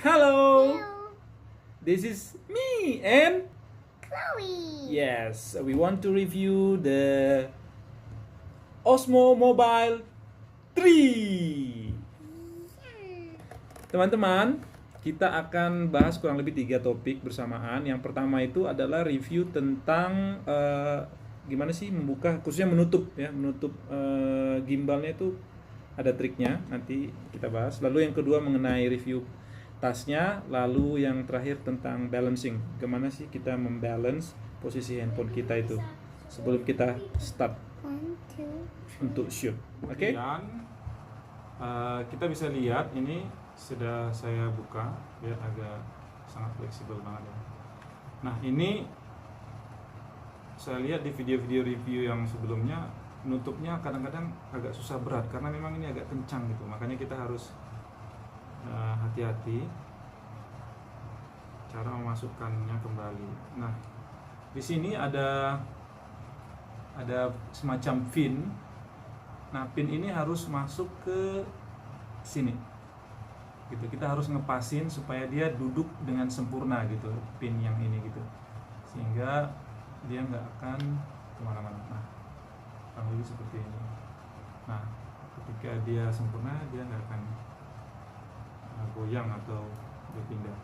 Hello, Hello, this is me and Chloe. yes, we want to review the Osmo Mobile 3. Teman-teman, kita akan bahas kurang lebih 3 topik bersamaan. Yang pertama itu adalah review tentang gimana sih membuka, khususnya menutup ya, menutup gimbalnya itu ada triknya, nanti kita bahas. Lalu yang kedua mengenai review tasnya, lalu yang terakhir tentang balancing. Gimana sih kita membalance posisi handphone kita itu sebelum kita start 1, 2, untuk shoot. Oke? Kemudian kita bisa lihat ini sudah saya buka, lihat agak sangat fleksibel banget ya. Nah ini saya lihat di video-video review yang sebelumnya nutupnya kadang-kadang agak susah berat karena memang ini agak kencang gitu, makanya kita harus hati-hati cara memasukkannya kembali. Nah di sini ada semacam pin. Nah pin ini harus masuk ke sini gitu, kita harus ngepasin supaya dia duduk dengan sempurna gitu, pin yang ini gitu, sehingga dia nggak akan kemana-mana. Nah kurang lebih seperti ini. Nah ketika dia sempurna dia nggak akan goyang atau berpindah.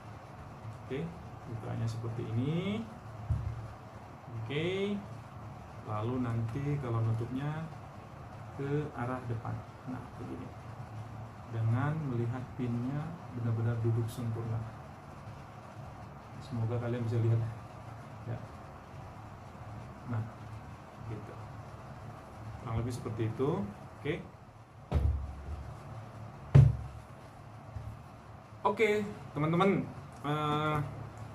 Oke, bukanya seperti ini. Oke, lalu nanti kalau nutupnya ke arah depan, nah begini, dengan melihat pinnya benar-benar duduk sempurna. Semoga kalian bisa lihat ya. Nah gitu, kurang lebih seperti itu. Oke teman-teman,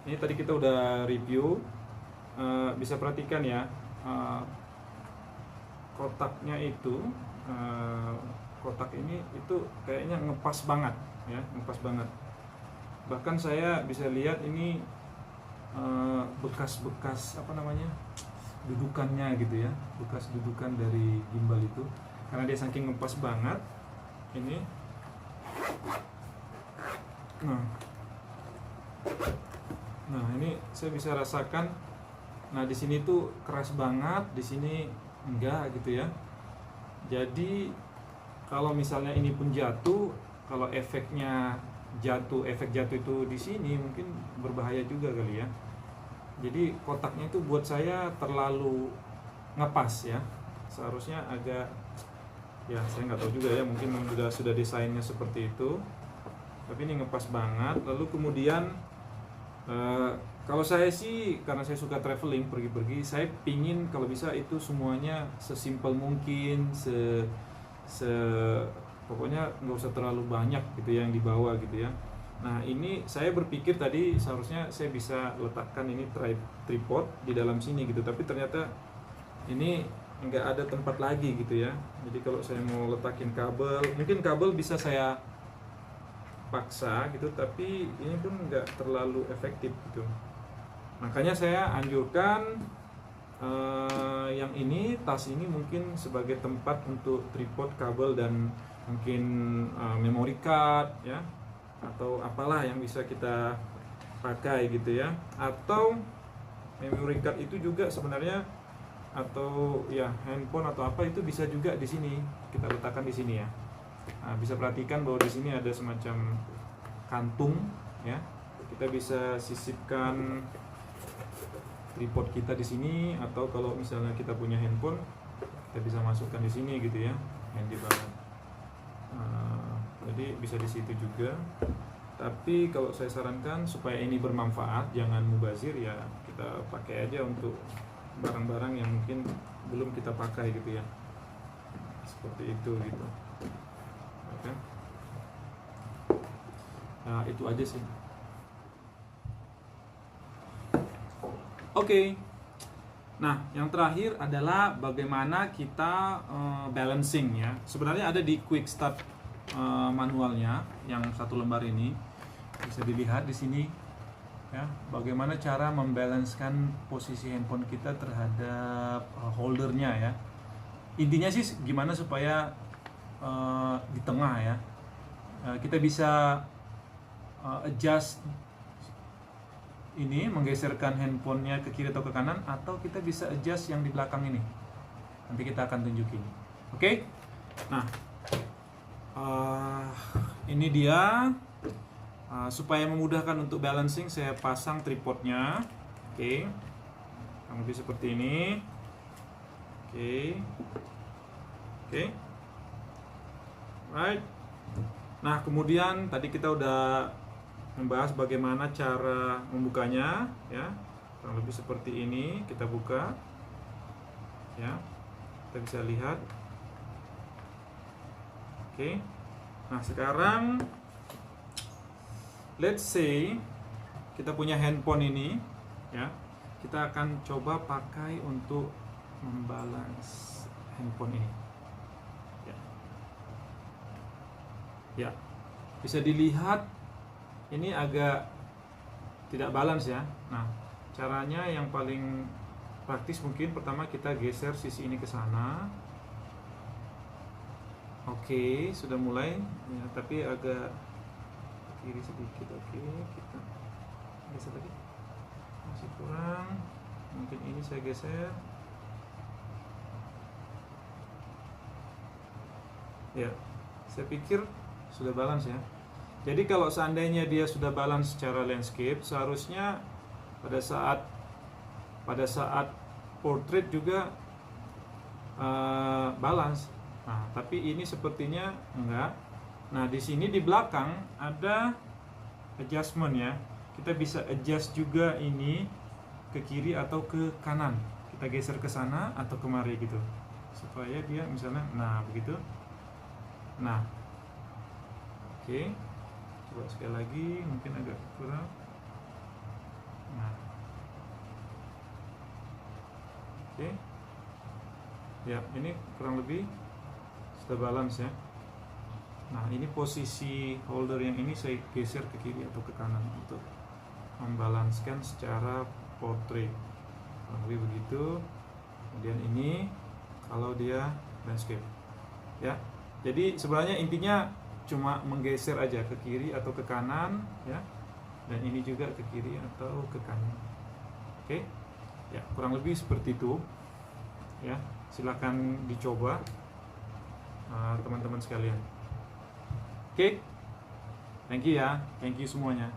ini tadi kita udah review. Bisa perhatikan ya, kotaknya itu, kotak ini itu kayaknya ngepas banget ya, ngepas banget. Bahkan saya bisa lihat ini bekas-bekas apa namanya, dudukannya gitu ya, bekas dudukan dari gimbal itu, karena dia saking ngepas banget ini. Nah ini saya bisa rasakan. Nah di sini tuh keras banget, di sini enggak gitu ya. Jadi kalau misalnya ini pun jatuh, kalau efek jatuh itu di sini mungkin berbahaya juga kali ya. Jadi kotaknya itu buat saya terlalu ngepas ya. Seharusnya agak, ya saya nggak tahu juga ya, mungkin sudah desainnya seperti itu. Tapi ini ngepas banget. Lalu kemudian kalau saya sih, karena saya suka traveling, pergi-pergi, saya pingin kalau bisa itu semuanya sesimpel mungkin, pokoknya nggak usah terlalu banyak gitu yang dibawa gitu ya. Nah ini saya berpikir tadi seharusnya saya bisa letakkan ini tripod di dalam sini gitu, tapi ternyata ini nggak ada tempat lagi gitu ya. Jadi kalau saya mau letakin kabel, mungkin kabel bisa saya paksa gitu, tapi ini pun nggak terlalu efektif gitu. Makanya saya anjurkan yang ini, tas ini mungkin sebagai tempat untuk tripod, kabel, dan mungkin memory card ya, atau apalah yang bisa kita pakai gitu ya. Atau memory card itu juga sebenarnya, atau ya handphone atau apa itu bisa juga di sini kita letakkan di sini ya. Nah, bisa perhatikan bahwa di sini ada semacam kantung ya. Kita bisa sisipkan tripod kita di sini, atau kalau misalnya kita punya handphone kita bisa masukkan di sini gitu ya, handy banget. Jadi bisa di situ juga. Tapi kalau saya sarankan supaya ini bermanfaat, jangan mubazir ya, kita pakai aja untuk barang-barang yang mungkin belum kita pakai gitu ya, seperti itu gitu. Oke. Nah itu aja sih. Oke. Nah, yang terakhir adalah bagaimana kita balancing ya. Sebenarnya ada di quick start manualnya yang 1 lembar ini. Bisa dilihat di sini ya, bagaimana cara membalancekan posisi handphone kita terhadap holdernya ya. Intinya sih gimana supaya di tengah ya. Kita bisa adjust ini, menggeserkan handphonenya ke kiri atau ke kanan, atau kita bisa adjust yang di belakang ini. Nanti kita akan tunjukin. Oke? Nah, ini dia. Supaya memudahkan untuk balancing, saya pasang tripodnya. Oke, kurang lebih seperti ini. Oke, right. Nah, kemudian tadi kita udah membahas bagaimana cara membukanya, ya. Kurang lebih seperti ini. Kita buka, ya. Kita bisa lihat. Oke. Nah, sekarang let's say kita punya handphone ini, ya. Kita akan coba pakai untuk membalance handphone ini. Ya, bisa dilihat ini agak tidak balance ya. Nah, caranya yang paling praktis mungkin pertama kita geser sisi ini ke sana. Oke, sudah mulai, ya, tapi agak kiri sedikit. Oke, kita geser lagi, masih kurang, mungkin ini saya geser, ya. Saya pikir sudah balance ya. Jadi kalau seandainya dia sudah balance secara landscape, seharusnya pada saat portrait juga balance. Nah, tapi ini sepertinya enggak. Nah, di sini di belakang ada adjustment ya. Kita bisa adjust juga ini ke kiri atau ke kanan. Kita geser ke sana atau kemari gitu. Supaya dia misalnya, nah begitu. Nah, oke. Coba sekali lagi, mungkin agak kurang. Nah, oke. Ya, ini kurang lebih sudah balance ya. Nah, ini posisi holder yang ini saya geser ke kiri atau ke kanan untuk membalanskan secara portrait. Kurang lebih begitu. Kemudian ini kalau dia landscape. Ya. Jadi sebenarnya intinya cuma menggeser aja ke kiri atau ke kanan ya. Dan ini juga ke kiri atau ke kanan. Oke. Ya, kurang lebih seperti itu. Ya, silakan dicoba teman-teman sekalian. Oke, thank you ya, thank you semuanya.